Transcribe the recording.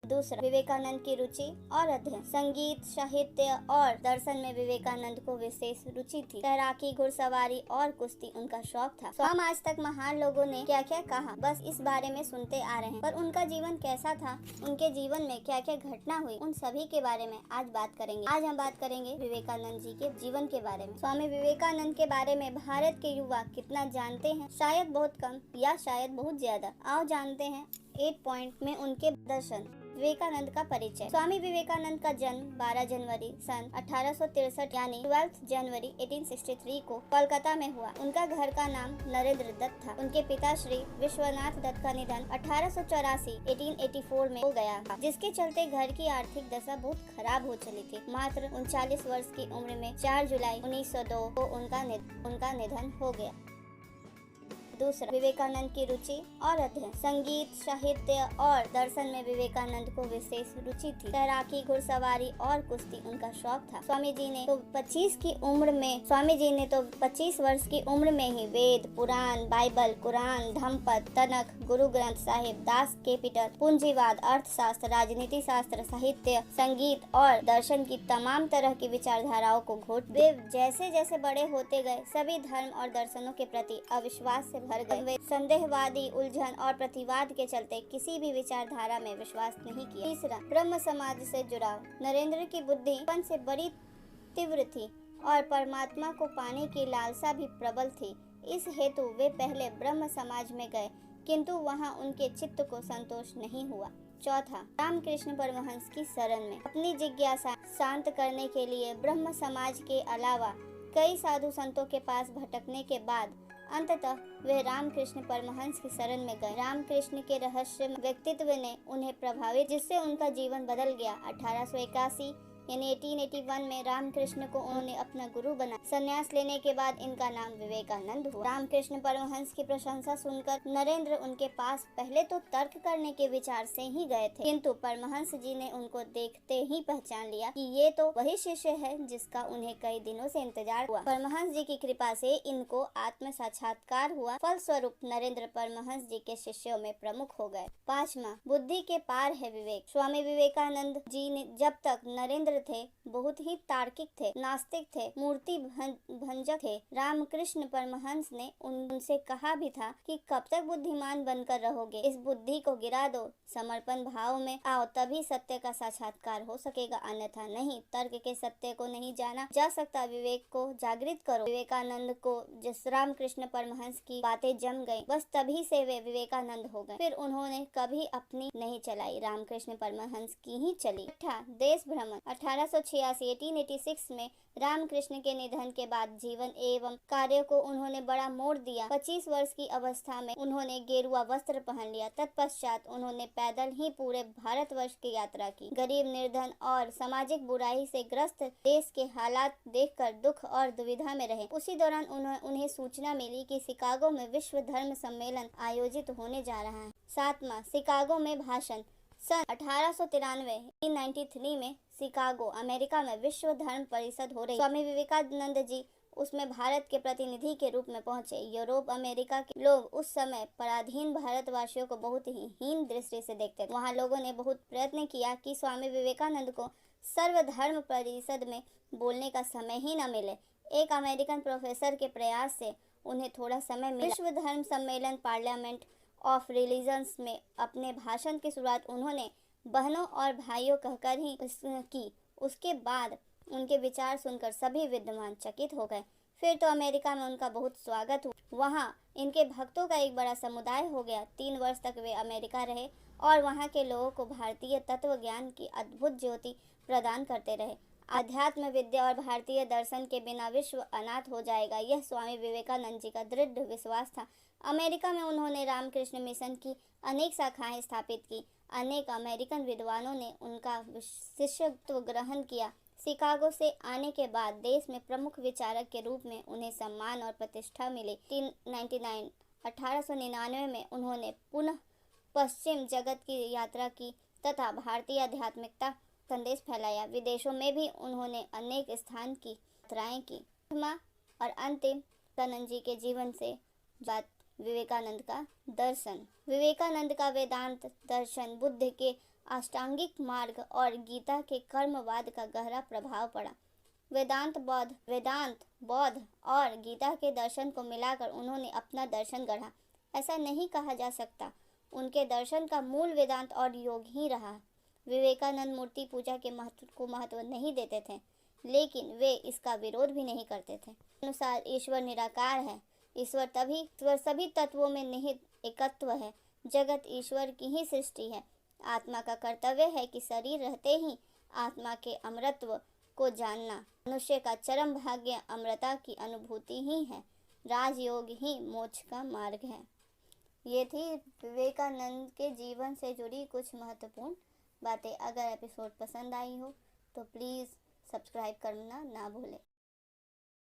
दूसरा, विवेकानंद की रुचि और अध्ययन। संगीत, साहित्य और दर्शन में विवेकानंद को विशेष रुचि थी। तैराकी, घुड़सवारी और कुश्ती उनका शौक था। हम आज तक महान लोगों ने क्या क्या कहा, बस इस बारे में सुनते आ रहे हैं, पर उनका जीवन कैसा था, उनके जीवन में क्या क्या घटना हुई, उन सभी के बारे में आज बात करेंगे। आज हम बात करेंगे विवेकानंद जी के जीवन के बारे में। स्वामी विवेकानंद के बारे में भारत के युवा कितना जानते हैं? शायद बहुत कम या शायद बहुत ज्यादा। आओ जानते हैं 8 पॉइंट में उनके दर्शन। विवेकानंद का परिचय। स्वामी विवेकानंद का जन्म 12 जनवरी सन 1863 यानी 12 जनवरी 1863 को कोलकाता में हुआ। उनका घर का नाम नरेंद्र दत्त था। उनके पिता श्री विश्वनाथ दत्त का निधन 1884 में हो गया, जिसके चलते घर की आर्थिक दशा बहुत खराब हो चली थी। मात्र 39 वर्ष की उम्र में 4 जुलाई 1902 को उनका निधन हो गया। दूसरा, विवेकानंद की रुचि और अध्ययन। संगीत, साहित्य और दर्शन में विवेकानंद को विशेष रुचि थी। तैराकी, घुड़सवारी और कुश्ती उनका शौक था। स्वामी जी ने तो 25 वर्ष की उम्र में ही वेद, पुराण, Bible, Quran, Dhammapada, तनख, Guru Granth Sahib, Das Kapital, पूंजीवाद, अर्थशास्त्र, राजनीति शास्त्र, साहित्य, संगीत और दर्शन की तमाम तरह की विचारधाराओं को घोट। वे जैसे जैसे बड़े होते गए, सभी धर्म और दर्शनों के प्रति अविश्वास से भर गए। वे संदेहवादी, उलझन और प्रतिवाद के चलते किसी भी विचारधारा में विश्वास नहीं किया। तीसरा, ब्रह्म समाज से जुड़ाव। नरेंद्र की बुद्धि बचपन से बड़ी तीव्र थी और परमात्मा को पाने की लालसा भी प्रबल थी। इस हेतु वे पहले ब्रह्म समाज में गए, किंतु वहां उनके चित्त को संतोष नहीं हुआ। चौथा, रामकृष्ण परमहंस की शरण में। अपनी जिज्ञासा शांत करने के लिए ब्रह्म समाज के अलावा कई साधु संतों के पास भटकने के बाद अंततः वे रामकृष्ण परमहंस की शरण में गए। रामकृष्ण के रहस्य व्यक्तित्व ने उन्हें प्रभावित, जिससे उनका जीवन बदल गया। 1881 यानी 1881 में रामकृष्ण को उन्होंने अपना गुरु बनाया। संन्यास लेने के बाद इनका नाम विवेकानंद हुआ। रामकृष्ण परमहंस की प्रशंसा सुनकर नरेंद्र उनके पास पहले तो तर्क करने के विचार से ही गए थे, किंतु परमहंस जी ने उनको देखते ही पहचान लिया कि ये तो वही शिष्य है जिसका उन्हें कई दिनों से इंतजार हुआ। परमहंस जी की कृपा से इनको आत्म साक्षात्कार हुआ। फलस्वरूप नरेंद्र परमहंस जी के शिष्यों में प्रमुख हो गए। 5वां, बुद्धि के पार है विवेक। स्वामी विवेकानंद जी ने जब तक नरेंद्र थे बहुत ही तार्किक थे, नास्तिक थे, मूर्ति भंजक थे। रामकृष्ण परमहंस ने उनसे कहा भी था कि कब तक बुद्धिमान बनकर रहोगे, इस बुद्धि को गिरा दो, समर्पण भाव में आओ, तभी सत्य का साक्षात्कार हो सकेगा, अन्यथा नहीं। तर्क के सत्य को नहीं जाना जा सकता, विवेक को जागृत करो। विवेकानंद को जिस रामकृष्ण परमहंस की बातें जम गई, बस तभी से वे विवेकानंद हो गए। फिर उन्होंने कभी अपनी नहीं चलाई, रामकृष्ण परमहंस की ही चली। 6, देश भ्रमण। 1886 में रामकृष्ण के निधन के बाद जीवन एवं कार्य को उन्होंने बड़ा मोड़ दिया। 25 वर्ष की अवस्था में उन्होंने गेरुआ वस्त्र पहन लिया। तत्पश्चात उन्होंने पैदल ही पूरे भारतवर्ष की यात्रा की। गरीब, निर्धन और सामाजिक बुराई से ग्रस्त देश के हालात देखकर दुख और दुविधा में रहे। उसी दौरान उन्हें सूचना मिली कि शिकागो में विश्व धर्म सम्मेलन आयोजित होने जा रहा है। 7वां, शिकागो में भाषण। सन 1893 में शिकागो, अमेरिका में विश्व धर्म परिषद हो रही। स्वामी विवेकानंद जी उसमें भारत के प्रतिनिधि के रूप में पहुंचे। यूरोप, अमेरिका के लोग उस समय पराधीन भारतवासियों को बहुत ही हीन दृष्टि से देखते थे। वहां लोगों ने बहुत प्रयत्न किया कि स्वामी विवेकानंद को सर्वधर्म परिषद में बोलने का समय ही न मिले। एक अमेरिकन प्रोफेसर के प्रयास से उन्हें थोड़ा समय मिला। विश्व धर्म सम्मेलन पार्लियामेंट ऑफ रिलीजन्स में अपने भाषण की शुरुआत उन्होंने बहनों और भाइयों कहकर ही की। उसके बाद उनके विचार सुनकर सभी विद्वान चकित हो गए। फिर तो अमेरिका में उनका बहुत स्वागत हुआ। वहाँ इनके भक्तों का एक बड़ा समुदाय हो गया। 3 वर्ष तक वे अमेरिका रहे और वहाँ के लोगों को भारतीय तत्व ज्ञान की अद्भुत ज्योति प्रदान करते रहे। अध्यात्म विद्या और भारतीय दर्शन के बिना विश्व अनाथ हो जाएगा, यह स्वामी विवेकानंद जी का दृढ़ विश्वास था। अमेरिका में उन्होंने रामकृष्ण मिशन की अनेक शाखाएं स्थापित की। अनेक अमेरिकन विद्वानों ने उनका शिष्यत्व ग्रहण किया। शिकागो से आने के बाद देश में प्रमुख विचारक के रूप में उन्हें सम्मान और प्रतिष्ठा मिली। 1899 में उन्होंने पुनः पश्चिम जगत की यात्रा की तथा भारतीय आध्यात्मिकता संदेश फैलाया। विदेशों में भी उन्होंने अनेक स्थान की यात्राएं की। और अंतिम, विवेकानंद जी के जीवन से विवेकानंद का दर्शन। विवेकानंद का वेदांत दर्शन बुद्ध के अष्टांगिक मार्ग और गीता के कर्मवाद का गहरा प्रभाव पड़ा। वेदांत बौद्ध और गीता के दर्शन को मिलाकर उन्होंने अपना दर्शन गढ़ा। ऐसा नहीं कहा जा सकता, उनके दर्शन का मूल वेदांत और योग ही रहा। विवेकानंद मूर्ति पूजा के महत्व नहीं देते थे, लेकिन वे इसका विरोध भी नहीं करते थे। अनुसार ईश्वर निराकार है। ईश्वर सभी तत्वों में निहित एकत्व है। जगत ईश्वर की ही सृष्टि है। आत्मा का कर्तव्य है कि शरीर रहते ही आत्मा के अमरत्व को जानना। मनुष्य का चरम भाग्य अमरता की अनुभूति ही है। राजयोग ही मोक्ष का मार्ग है। ये थी विवेकानंद के जीवन से जुड़ी कुछ महत्वपूर्ण बातें। अगर एपिसोड पसंद आई हो तो प्लीज़ सब्सक्राइब करना ना भूलें।